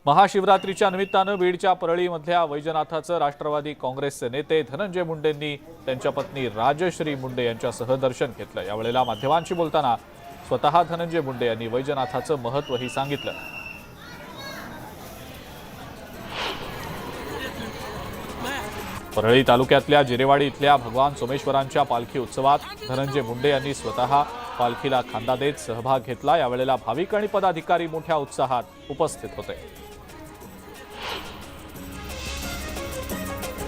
महाशिवरात्रीच्या निमित्तानं बीडच्या परळीमधल्या वैजनाथाचं राष्ट्रवादी काँग्रेसचे नेते धनंजय मुंडेंनी त्यांच्या पत्नी राजश्री मुंडे यांच्यासह दर्शन घेतलं। यावेळेला माध्यमांशी बोलताना स्वतः धनंजय मुंडे यांनी वैजनाथाचं महत्त्वही सांगितलं। परळी तालुक्यातल्या जिरेवाडी इथल्या भगवान सोमेश्वरांच्या पालखी उत्सवात धनंजय मुंडे यांनी स्वतः पालखीला खांदा देत सहभाग घेतला। यावेळेला भाविक आणि पदाधिकारी मोठ्या उत्साहात उपस्थित होते।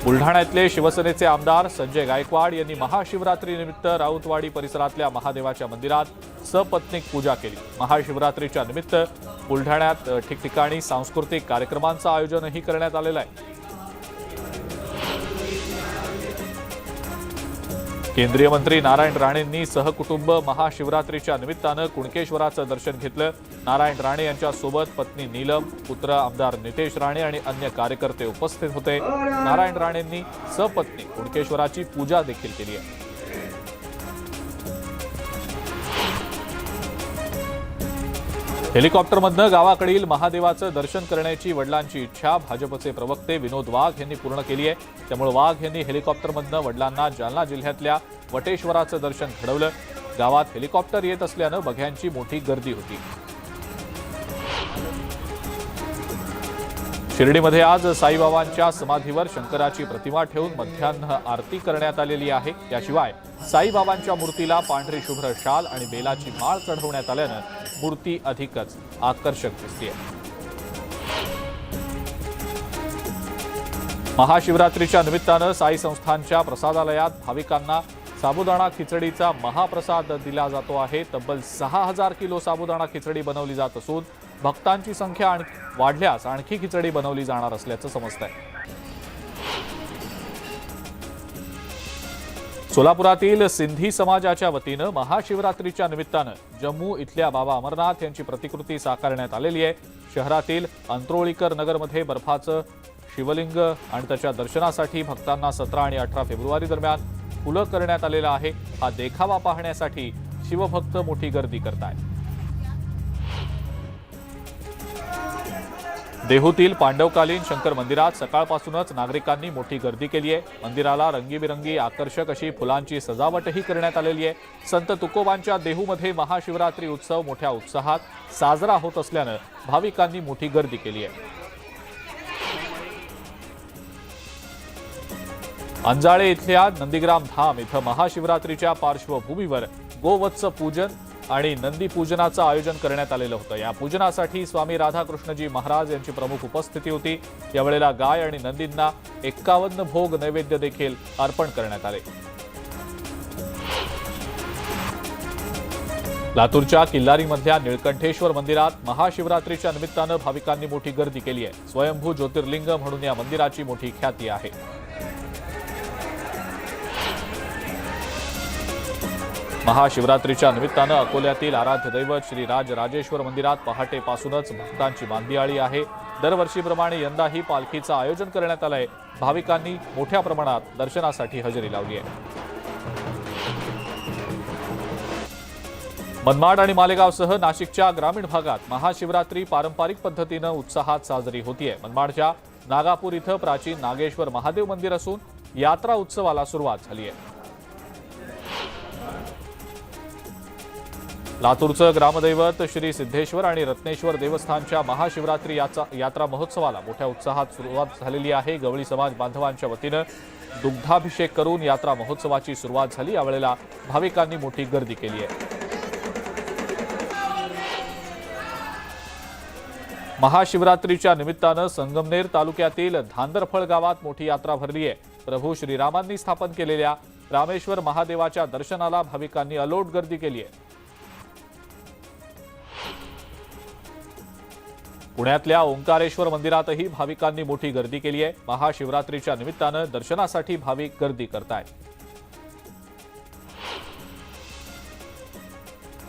बुलढाण्यातले शिवसेनेचे आमदार संजय गायकवाड यांनी महाशिवरात्रीनिमित्त राऊतवाडी परिसरातल्या महादेवाच्या मंदिरात सपत्नीक पूजा केली। महाशिवरात्रीच्या निमित्त बुलढाण्यात ठिकठिकाणी सांस्कृतिक कार्यक्रमांचं आयोजनही करण्यात आलेलं आहे। केंद्रीय मंत्री नारायण राणेंनी सहकुटुंब महाशिवरात्रीच्या निमित्तानं कुणकेश्वराचं दर्शन घेतलं। नारायण राणे यांच्या सोबत पत्नी नीलम, पुत्र आमदार नितेश राणे आणि अन्य कार्यकर्ते उपस्थित होते। नारायण राणेंनी सपत्नी कुणकेश्वराची पूजा देखील केली आहे। हेलिकॉप्टरमधनं गावाकडील महादेवाचं दर्शन करण्याची वडिलांची इच्छा भाजपचे प्रवक्ते विनोद वाघ यांनी पूर्ण केली आहे। त्यामुळे वाघ यांनी हेलिकॉप्टरमधनं वडिलांना जालना जिल्ह्यातल्या वटेश्वराचं दर्शन घडवलं। गावात हेलिकॉप्टर येत असल्यानं बघ्यांची मोठी गर्दी होती। शिर्डीमध्ये आज साईबाबांच्या समाधीवर शंकराची प्रतिमा ठेवून मध्यान्ह आरती करण्यात आलेली आहे। याशिवाय साईबाबांच्या मूर्तीला पांढरी शुभ्र शाल आणि बेलाची माळ चढवण्यात आल्यानं मूर्ती अधिकच आकर्षक दिसते। महाशिवरात्रीच्या निमित्तानं साई संस्थानच्या प्रसादालयात भाविकांना साबुदाणा खिचडीचा महाप्रसाद दिला जातो आहे। तब्बल 6000 किलो साबुदाणा खिचडी बनवली जात असून भक्तांची संख्या वाढल्यास आणखी खिचडी बनवली जाणार असल्याचं समजतंय। सोलापुरातील सिंधी समाजाच्या वतीनं महाशिवरात्रीच्या निमित्तानं जम्मू इथल्या बाबा अमरनाथ यांची प्रतिकृती साकारण्यात आलेली आहे। शहरातील अंत्रोळीकर नगरमध्ये बर्फाचं शिवलिंग आणि त्याच्या दर्शनासाठी भक्तांना 17 आणि 18 फेब्रुवारी दरम्यान खुलं करण्यात आलेलं आहे। हा देखावा पाहण्यासाठी शिवभक्त मोठी गर्दी करतायत। देहूतील पांडवकालीन शंकर मंदिरात सकाळपासूनच नागरिकांनी मोठी गर्दी केली आहे। मंदिराला रंगीबिरंगी आकर्षक अशी फुलांची सजावटही करण्यात आलेली आहे। संत तुकोबांच्या देहूमध्ये महाशिवरात्री उत्सव मोठ्या उत्साहात साजरा होत असल्यानं भाविकांनी मोठी गर्दी केली आहे। अंजाळे इथल्या नंदीग्राम धाम इथं महाशिवरात्रीच्या पार्श्वभूमीवर गोवत्स पूजन आणि नंदी पूजनाचं आयोजन करण्यात आलेलं होतं। या पूजनासाठी स्वामी राधाकृष्णजी महाराज यांची प्रमुख उपस्थिती होती। यावेळेला गाय आणि नंदींना 51 भोग नैवेद्य देखील अर्पण करण्यात आले। लातूरच्या किल्लारीमधल्या निळकंठेश्वर मंदिरात महाशिवरात्रीच्या निमित्तानं भाविकांनी मोठी गर्दी केली आहे। स्वयंभू ज्योतिर्लिंग म्हणून या मंदिराची मोठी ख्याती आहे। महाशिवरात्रीच्या निमित्तानं अकोल्यातील आराध्य दैवत श्री राजराजेश्वर मंदिरात पहाटेपासूनच भक्तांची मांदियाळी आहे। दरवर्षीप्रमाणे यंदाही पालखीचं आयोजन करण्यात आलंय। भाविकांनी मोठ्या प्रमाणात दर्शनासाठी हजेरी लावली आहे। मनमाड आणि मालेगावसह नाशिकच्या ग्रामीण भागात महाशिवरात्री पारंपरिक पद्धतीनं उत्साहात साजरी होतीये। मनमाडच्या नागापूर इथं प्राचीन नागेश्वर महादेव मंदिर असून यात्रा उत्सवाला सुरुवात झाली आहे। लातूरचं ग्रामदैवत श्री सिद्धेश्वर आणि रत्नेश्वर देवस्थानच्या महाशिवरात्री यात्रा महोत्सवाला मोठ्या उत्साहात सुरुवात झालेली आहे। गवळी समाज बांधवांच्या वतीनं दुग्धाभिषेक करून यात्रा महोत्सवाची सुरुवात झाली। यावेळेला भाविकांनी मोठी गर्दी केली आहे। महाशिवरात्रीच्या निमित्तानं संगमनेर तालुक्यातील धांदरफळ गावात मोठी यात्रा भरली आहे। प्रभू श्रीरामांनी स्थापन केलेल्या रामेश्वर महादेवाच्या दर्शनाला भाविकांनी अलोट गर्दी केली आहे। पुण्यातल्या ओंकारेश्वर मंदिरातही भाविकांनी मोठी गर्दी केली आहे। महाशिवरात्रीच्या निमित्तानं दर्शनासाठी भाविक गर्दी करतायत।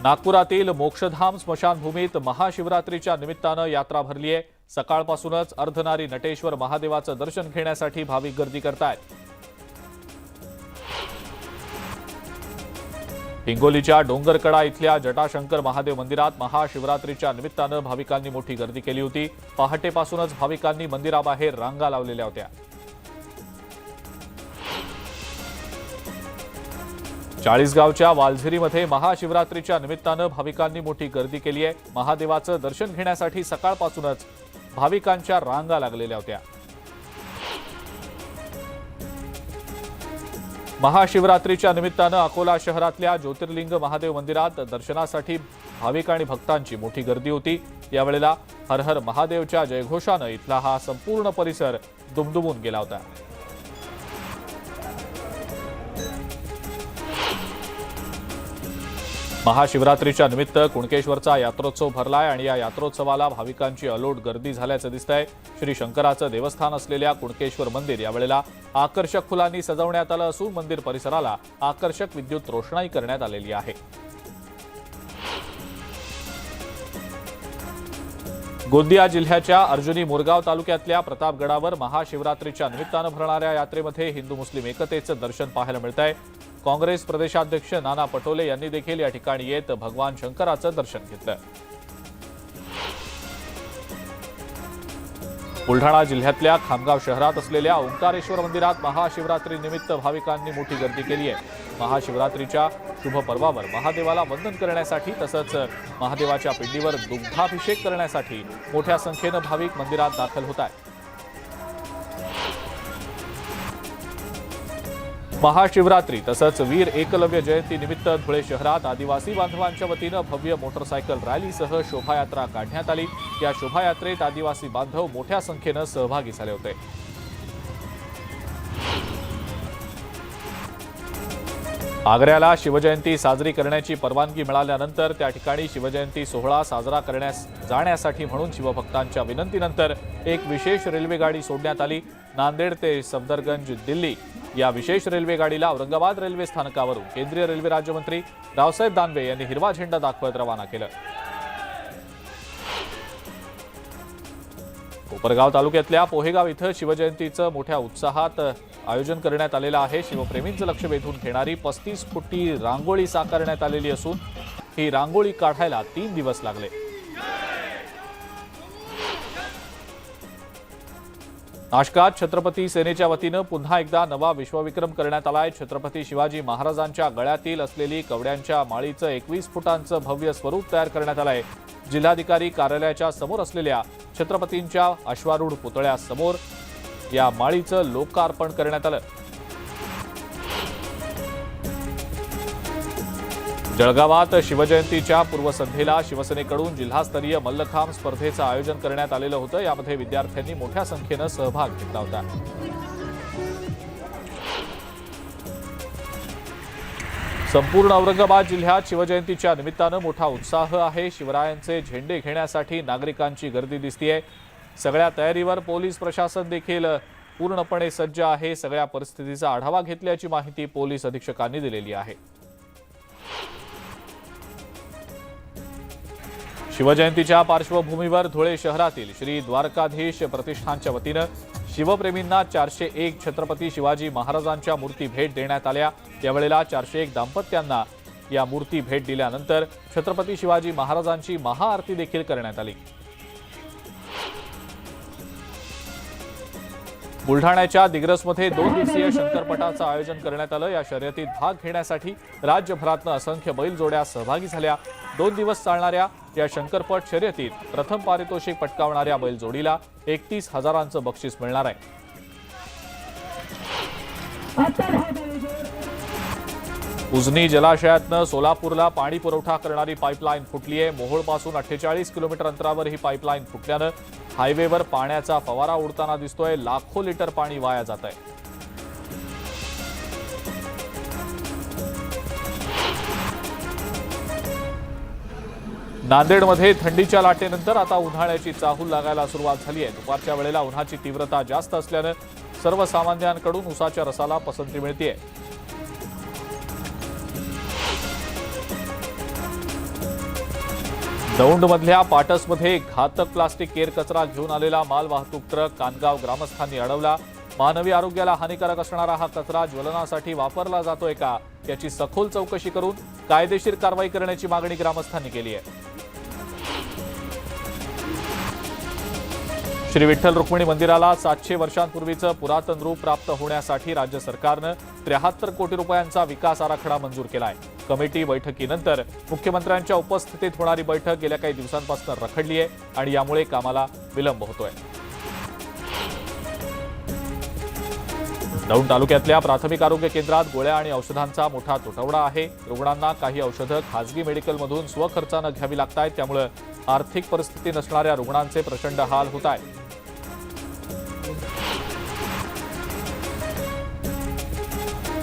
नागपुरातील मोक्षधाम स्मशानभूमीत महाशिवरात्रीच्या निमित्तानं यात्रा भरली आहे। सकाळपासूनच अर्धनारी नटेश्वर महादेवाचं दर्शन घेण्यासाठी भाविक गर्दी करतायत। हिंगोलीच्या डोंगरकडा इथल्या जटाशंकर महादेव मंदिरात महाशिवरात्रीच्या निमित्तानं भाविकांनी मोठी गर्दी केली होती। पहाटेपासूनच भाविकांनी मंदिराबाहेर रांगा लावलेल्या होत्या। चाळीसगावच्या वालझिरीमध्ये महाशिवरात्रीच्या निमित्तानं भाविकांनी मोठी गर्दी केली आहे। महादेवाचं दर्शन घेण्यासाठी सकाळपासूनच भाविकांच्या रांगा लागलेल्या होत्या। महाशिवरात्रीच्या निमित्तानं अकोला शहरातल्या ज्योतिर्लिंग महादेव मंदिरात दर्शनासाठी भाविक आणि भक्तांची मोठी गर्दी होती। यावेळेला हर हर महादेवच्या जयघोषानं इथला हा संपूर्ण परिसर दुमदुमून गेला होता। महाशिवरात्रीच्या निमित्त कुणकेश्वरचा यात्रोत्सव भरलाय आणि या यात्रोत्सवाला भाविकांची अलोट गर्दी झाल्याचं दिसतंय। श्री शंकराचं देवस्थान असलेल्या कुणकेश्वर मंदिर यावेळेला आकर्षक फुलांनी सजवण्यात आलं असून मंदिर परिसराला आकर्षक विद्युत रोषणाई करण्यात आलेली आहे। गोंदिया जिल्ह्याच्या अर्जुनी मोरगाव तालुक्यातल्या प्रतापगडावर महाशिवरात्रीच्या निमित्तानं भरणाऱ्या यात्रेमध्ये हिंदू मुस्लिम एकतेचं दर्शन पाहायला मिळतंय। काँग्रेस प्रदेशाध्यक्ष नाना पटोले यांनी देखील या ठिकाणी येत भगवान शंकराचं दर्शन घेतलं। बुलढाणा जिल्ह्यातल्या खामगाव शहरात असलेल्या ओंकारेश्वर मंदिरात महाशिवरात्रीनिमित्त भाविकांनी मोठी गर्दी केली आहे। महाशिवरात्रीच्या शुभ पर्वावर महादेवाला वंदन करण्यासाठी तसंच महादेवाच्या पिंडीवर दुग्धाभिषेक करण्यासाठी मोठ्या संख्येनं भाविक मंदिरात दाखल होत आहेत। महाशिवरात्री तसंच वीर एकलव्य जयंती निमित्त धुळे शहरात आदिवासी बांधवांच्या वतीनं भव्य मोटरसायकल रॅलीसह शोभायात्रा काढण्यात आली। या शोभायात्रेत आदिवासी बांधव मोठ्या संख्येनं सहभागी झाले होते। आग्र्याला शिवजयंती साजरी करण्याची परवानगी मिळाल्यानंतर त्या ठिकाणी शिवजयंती सोहळा साजरा करण्यास जाण्यासाठी म्हणून शिवभक्तांच्या विनंतीनंतर एक विशेष रेल्वेगाडी सोडण्यात आली। नांदेड ते सफदरगंज दिल्ली या विशेष रेल्वेगाडीला औरंगाबाद रेल्वे स्थानकावरून केंद्रीय रेल्वे राज्यमंत्री रावसाहेब दानवे यांनी हिरवा झेंडा दाखवत रवाना केलं। कोपरगाव तालुक्यातल्या पोहेगाव इथं शिवजयंतीचं मोठ्या उत्साहात आयोजन करण्यात आलेलं आहे। शिवप्रेमींचं लक्ष वेधून घेणारी 35 फुटी रांगोळी साकारण्यात आलेली असून ही रांगोळी काढायला 3 दिवस लागले। नाशकात छत्रपती सेनेच्या वतीनं पुन्हा एकदा नवा विश्वविक्रम करण्यात आलाय। छत्रपती शिवाजी महाराजांच्या गळ्यातील असलेली कवड्यांच्या माळीचं 21 फुटांचं भव्य स्वरूप तयार करण्यात आलंय। जिल्हाधिकारी कार्यालयाच्या समोर असलेल्या छत्रपतींच्या अश्वारूढ पुतळ्यासमोर या माळीचं लोकार्पण करण्यात आलं। जळगावात शिवजयंतीच्या पूर्वसंध्येला शिवसेनेकडून जिल्हास्तरीय मल्लखांब स्पर्धेचं आयोजन करण्यात आलेलं होतं। यामध्ये विद्यार्थ्यांनी मोठ्या संख्येनं सहभाग घेतला होता। संपूर्ण औरंगाबाद जिल्ह्यात शिवजयंतीच्या निमित्तानं मोठा उत्साह आहे। शिवरायांचे झेंडे घेण्यासाठी नागरिकांची गर्दी दिसतेय। सगळ्या तयारीवर पोलीस प्रशासन देखील पूर्णपणे सज्ज आहे। सगळ्या परिस्थितीचा आढावा घेतल्याची माहिती पोलीस अधीक्षकांनी दिलेली आहे। शिवजयंतीच्या पार्श्वभूमीवर धुळे शहरातील श्री द्वारकाधीश प्रतिष्ठानच्या वतीनं शिवप्रेमींना 401 छत्रपती शिवाजी महाराजांच्या मूर्ती भेट देण्यात आल्या। यावेळेला 401 दाम्पत्यांना या मूर्ती भेट दिल्यानंतर छत्रपती शिवाजी महाराजांची महाआरती देखील करण्यात आली। बुलढाण्याच्या दिग्रसमध्ये 2 दिवसीय शंकरपटाचं आयोजन करण्यात आलं। या शर्यतीत भाग घेण्यासाठी राज्यभरातनं असंख्य बैलजोड्या सहभागी झाल्या। 2 दिवस चालणाऱ्या या शंकरपट शर्यतीत प्रथम पारितोषिक पटकावणाऱ्या बैलजोडीला 31,000चं बक्षीस मिळणार आहे। उजनी जलाशयातनं सोलापूरला पाणी पुरवठा करणारी पाईपलाईन फुटली आहे। मोहोळपासून 48 किलोमीटर अंतरावर ही पाईपलाईन फुटल्यानं हायवेवर पाण्याचा फवारा उडताना दिसतोय। लाखो लिटर पाणी वाया जात आहे। नांदेडमध्ये थंडीच्या लाटेनंतर आता उन्हाळ्याची चाहूल लागायला सुरुवात झाली आहे। दुपारच्या वेळेला उन्हाची तीव्रता जास्त असल्यानं सर्वसामान्यांकडून उसाच्या रसाला पसंती मिळतेय। दौंडमधल्या पाटसमध्ये घातक प्लास्टिक केर कचरा घेऊन आलेला माल वाहतूक ट्रक कानगाव ग्रामस्थांनी अडवला। मानवी आरोग्याला हानिकारक असणारा हा कचरा ज्वलनासाठी वापरला जातोय का याची सखोल चौकशी करून कायदेशीर कारवाई करण्याची मागणी ग्रामस्थांनी केली आहे। श्री विठ्ठल रुक्मिणी मंदिराला 700 वर्षांपूर्वीचं पुरातन रूप प्राप्त होण्यासाठी राज्य सरकारनं 73 कोटी रुपयांचा विकास आराखडा मंजूर केलाय। कमिटी बैठकीनंतर मुख्यमंत्र्यांच्या उपस्थितीत होणारी बैठक गेल्या काही दिवसांपासून रखडली आहे आणि यामुळे कामाला विलंब होतोय। दौंड तालुक्यातल्या प्राथमिक आरोग्य केंद्रात गोळ्या आणि औषधांचा मोठा तुटवडा आहे। रुग्णांना काही औषधं खासगी मेडिकलमधून स्वखर्चानं घ्यावी लागतायत, त्यामुळे आर्थिक परिस्थिती नसणाऱ्या रुग्णांचे प्रचंड हाल होत आहेत।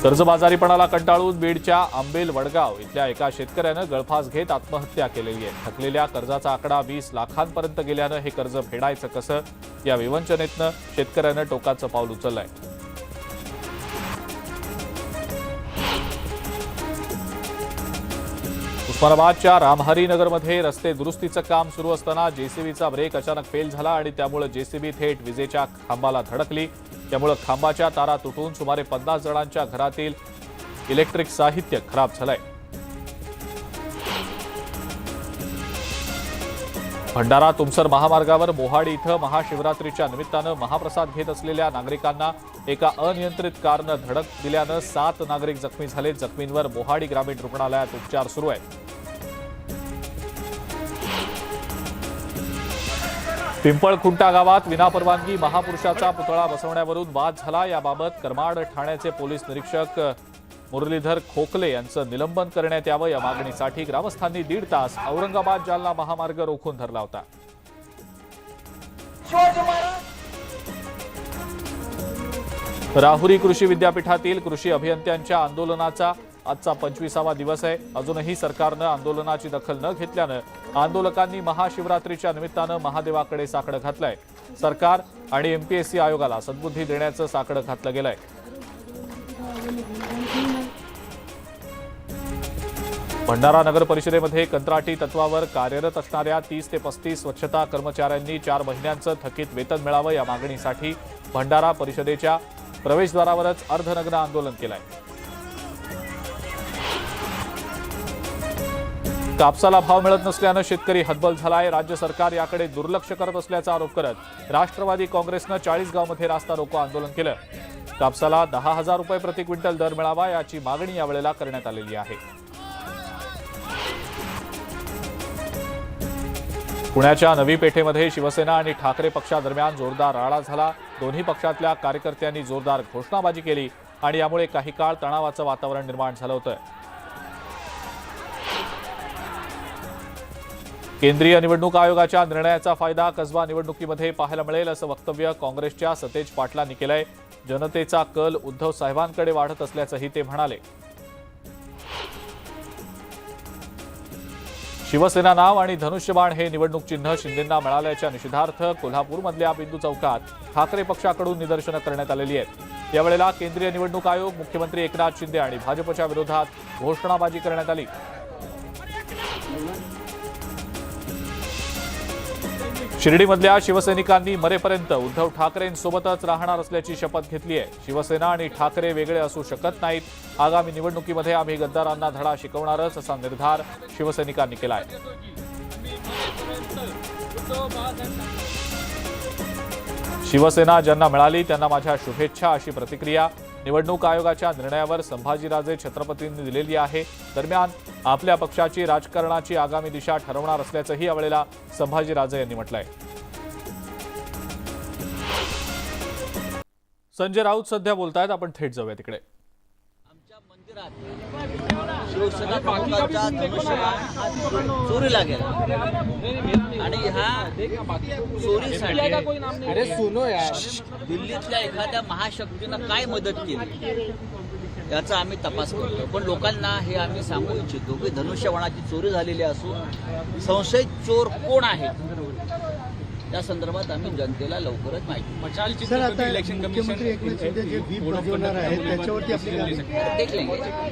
कर्जबाजारीपणाला कंटाळून बीडच्या आंबेल वडगाव इथल्या एका शेतकऱ्यानं गळफास घेत आत्महत्या केलेली आहे। थकलेल्या कर्जाचा आकडा 20 लाखांपर्यंत गेल्यानं हे कर्ज फेडायचं कसं या विवंचनेतनं शेतकऱ्यानं टोकाचं पाऊल उचललंय। उस्मानाबादच्या रामहरी नगरमध्ये रस्ते दुरुस्तीचं काम सुरू असताना जेसीबीचा ब्रेक अचानक फेल झाला आणि त्यामुळे जेसीबी थेट विजेच्या खांबाला धडकली। त्यामुळे खांबाच्या तारा तुटून सुमारे 50 जणांच्या घरातील इलेक्ट्रिक साहित्य खराब झालंय। भंडारा तुमसर महामार्गावर मोहाडी इथं महाशिवरात्रीच्या निमित्तानं महाप्रसाद घेत असलेल्या नागरिकांना एका अनियंत्रित कारनं धडक दिल्यानं 7 नागरिक जखमी झाले। जखमींवर मोहाडी ग्रामीण रुग्णालयात उपचार सुरू आहेत। पिंपळखुंटा गावात विनापरवानगी महापुरुषाचा पुतळा बसवण्यावरून वाद झाला। याबाबत करमाड ठाण्याचे पोलीस निरीक्षक मुरलीधर खोकले यांचं निलंबन करण्यात यावं या मागणीसाठी ग्रामस्थांनी 1.5 तास औरंगाबाद जालना महामार्ग रोखून धरला होता। राहुरी कृषी विद्यापीठातील कृषी अभियंत्यांच्या आंदोलनाचा आजचा 25वा दिवस आहे। अजूनही सरकारनं आंदोलनाची दखल न घेतल्यानं आंदोलकांनी महाशिवरात्रीच्या निमित्तानं महादेवाकडे साकडं घातलंय। सरकार आणि एमपीएससी आयोगाला सद्बुद्धी देण्याचं साकडं घातलं गेलंय। भंडारा नगर परिषदेमध्ये कंत्राटी तत्वावर कार्यरत असणाऱ्या 30 ते 35 स्वच्छता कर्मचाऱ्यांनी 4 महिन्यांचं थकीत वेतन मिळावं या मागणीसाठी भंडारा परिषदेच्या प्रवेशद्वारावरच अर्धनग्न आंदोलन केलंय। कापसाला भाव मिळत नसल्यानं शेतकरी हतबल झालाय। राज्य सरकार याकडे दुर्लक्ष करत असल्याचा आरोप करत राष्ट्रवादी काँग्रेसनं 40 गावमध्ये रास्ता रोको आंदोलन केलं। कापसाला 10,000 रुपये प्रति क्विंटल दर मिळावा याची मागणी यावेळेला करण्यात आलेली आहे। पुण्याच्या नवी पेठेमध्ये शिवसेना आणि ठाकरे पक्षादरम्यान जोरदार राडा झाला। दोन्ही पक्षातल्या कार्यकर्त्यांनी जोरदार घोषणाबाजी केली आणि यामुळे काही काळ तणावाचं वातावरण निर्माण झालं होतं। केंद्रीय निवडणूक आयोगाच्या निर्णयाचा फायदा कसबा निवडणुकीमध्ये पाहायला मिळेल असं वक्तव्य काँग्रेसच्या सतेज पाटलांनी केलंय। जनतेचा कल उद्धव साहेबांकडे वाढत असल्याचंही ते म्हणाले। शिवसेना नाव आणि धनुष्यबाण हे निवडणूक चिन्ह शिंदेंना मिळाल्याच्या निषेधार्थ कोल्हापूरमधल्या बिंदू चौकात ठाकरे पक्षाकडून निदर्शनं करण्यात आलेली आहेत। यावेळेला केंद्रीय निवडणूक आयोग, मुख्यमंत्री एकनाथ शिंदे आणि भाजपच्या विरोधात घोषणाबाजी करण्यात आली। शिर्डीमधल्या शिवसैनिकांनी मरेपर्यंत उद्धव ठाकरेंसोबतच राहणार असल्याची शपथ घेतली आहे। शिवसेना आणि ठाकरे वेगळे असू शकत नाहीत। आगामी निवडणुकीमध्ये आम्ही गद्दारांना धडा शिकवणारच असा निर्धार शिवसैनिकांनी केलाय। शिवसेना ज्यांना मिळाली त्यांना माझ्या शुभेच्छा अशी प्रतिक्रिया निवडणूक आयोगाच्या निर्णयावर संभाजीराजे छत्रपतींनी दिलेली आहे। दरम्यान आपल्या पक्षाची राजकारणाची आगामी दिशा ठरवणार असल्याचंही यावेळेला संभाजीराजे यांनी म्हटलंय। संजय राऊत सध्या बोलतायत, आपण थेट जाऊया तिकडे। आमच्या मंदिरात शिवसेना प्रमुखांचा धनुष्यबाण चोरीला गेला आणि ह्या चोरीसाठी दिल्लीतल्या एखाद्या महाशक्तीनं काय मदत केली याचा आम्ही तपास करतो। पण लोकांना हे आम्ही सांगू इच्छितो की धनुष्यबाणाची चोरी झालेली असून संशयित चोर कोण आहेत त्या संदर्भात आम्ही जनतेला लवकरच माहिती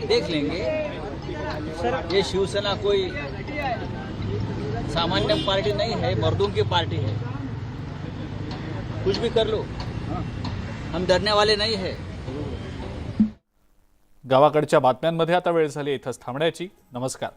देख लेंगे। ये शिवसेना कोई सामान्य पार्टी नहीं है, मर्दों की पार्टी है। कुछ भी कर लो, हम डरने वाले नहीं है. गावाकडच्या बातम्यांमध्ये आता वेळ झाली इथंच थांबण्याची. नमस्कार.